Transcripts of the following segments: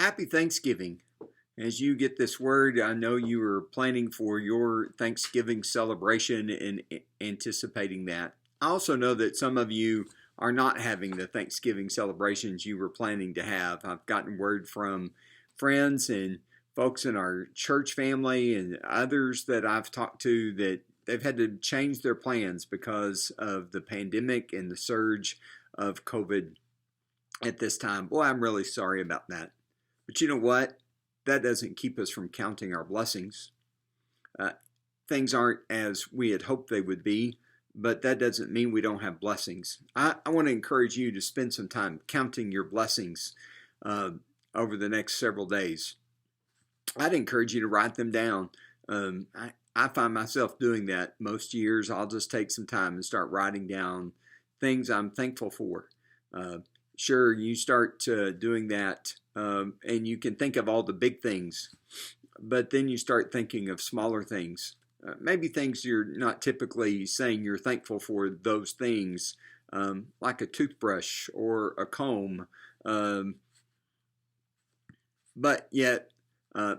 Happy Thanksgiving. As you get this word, I know you are planning for your Thanksgiving celebration and anticipating that. I also know that some of you are not having the Thanksgiving celebrations you were planning to have. I've gotten word from friends and folks in our church family and others that I've talked to that they've had to change their plans because of the pandemic and the surge of COVID at this time. Boy, I'm really sorry about that. But you know what? That doesn't keep us from counting our blessings. Uh, Things aren't as we had hoped they would be, but that doesn't mean we don't have blessings. I want to encourage you to spend some time counting your blessings uh, over the next several days. I'd encourage you to write them down. I find myself doing that most years. I'll just take some time and start writing down things I'm thankful for. Uh, sure, you start doing that, and you can think of all the big things, but then you start thinking of smaller things. Maybe things you're not typically saying you're thankful for those things, like a toothbrush or a comb, um, but yet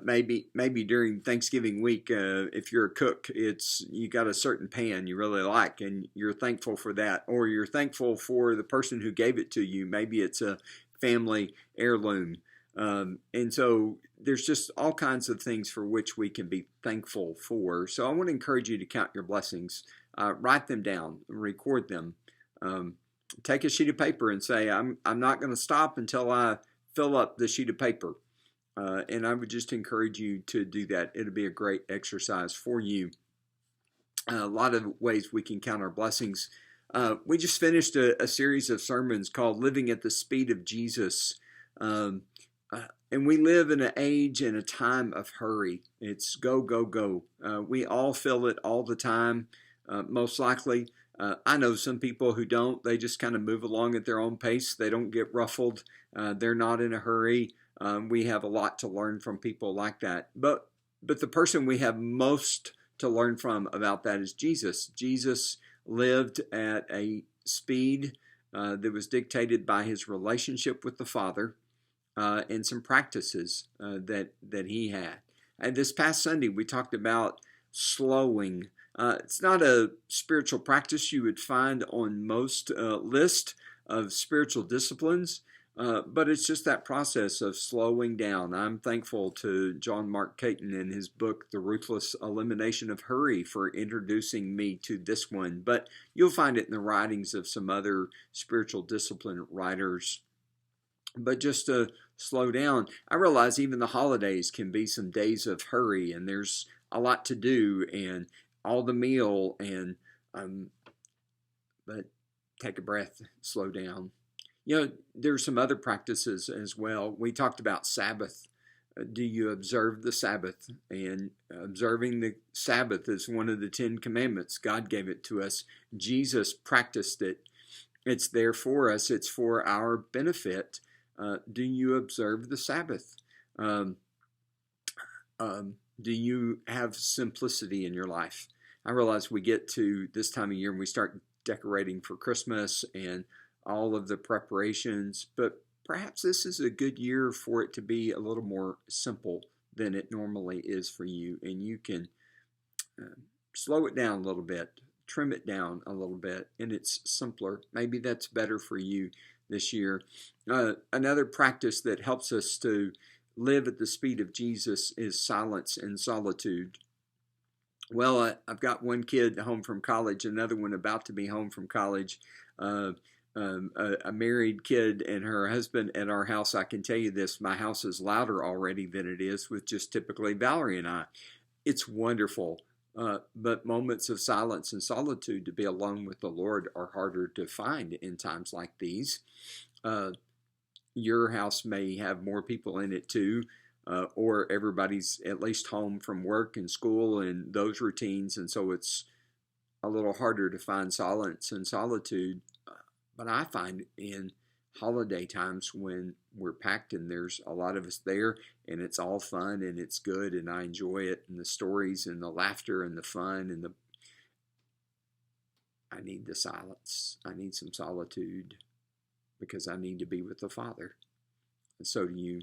maybe during Thanksgiving week, if you're a cook, it's you got a certain pan you really like, and you're thankful for that, or you're thankful for the person who gave it to you. Maybe it's a family heirloom, and so there's just all kinds of things for which we can be thankful for. So I want to encourage you to count your blessings, write them down, record them. Um, Take a sheet of paper and say, I'm not going to stop until I fill up the sheet of paper. And I would just encourage you to do that. It'll be a great exercise for you. A lot of ways we can count our blessings. We just finished a series of sermons called Living at the Speed of Jesus. Um, and we live in an age and a time of hurry. It's go, go, go. We all feel it all the time, most likely. I know some people who don't. They just kind of move along at their own pace. They don't get ruffled. They're not in a hurry. We have a lot to learn from people like that. But the person we have most to learn from about that is Jesus. Jesus lived at a speed that was dictated by his relationship with the Father and some practices that he had. And this past Sunday, we talked about slowing. It's not a spiritual practice you would find on most lists of spiritual disciplines. But it's just that process of slowing down. I'm thankful to John Mark Caton in his book, The Ruthless Elimination of Hurry, for introducing me to this one. But you'll find it in the writings of some other spiritual discipline writers. But just to slow down, I realize even the holidays can be some days of hurry, and there's a lot to do, and all the meal, and but take a breath, slow down. There's some other practices as well. We talked about Sabbath. Do you observe the Sabbath? And observing the Sabbath is one of the 10 Commandments. God gave it to us. Jesus practiced it. It's there for us. It's for our benefit. Do you observe the Sabbath? Do you have simplicity in your life? I realize we get to this time of year and we start decorating for Christmas and all of the preparations, but perhaps this is a good year for it to be a little more simple than it normally is for you, and you can slow it down a little bit, trim it down a little bit, and it's simpler. Maybe that's better for you this year. Another practice that helps us to live at the speed of Jesus is silence and solitude. Well, I've got one kid home from college, another one about to be home from college. A married kid and her husband at our house. I can tell you this, my house is louder already than it is with just typically Valerie and I. It's wonderful, but moments of silence and solitude to be alone with the Lord are harder to find in times like these. Your house may have more people in it too, or everybody's at least home from work and school and those routines, and so it's a little harder to find silence and solitude. But I find in holiday times when we're packed and there's a lot of us there and it's all fun and it's good and I enjoy it, and the stories and the laughter and the fun and I need the silence. I need some solitude because I need to be with the Father. And so do you.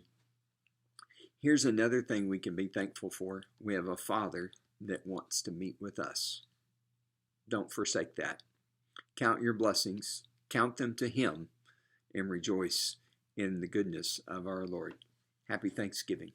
Here's another thing we can be thankful for. We have a Father that wants to meet with us. Don't forsake that. Count your blessings, count them to Him, and rejoice in the goodness of our Lord. Happy Thanksgiving.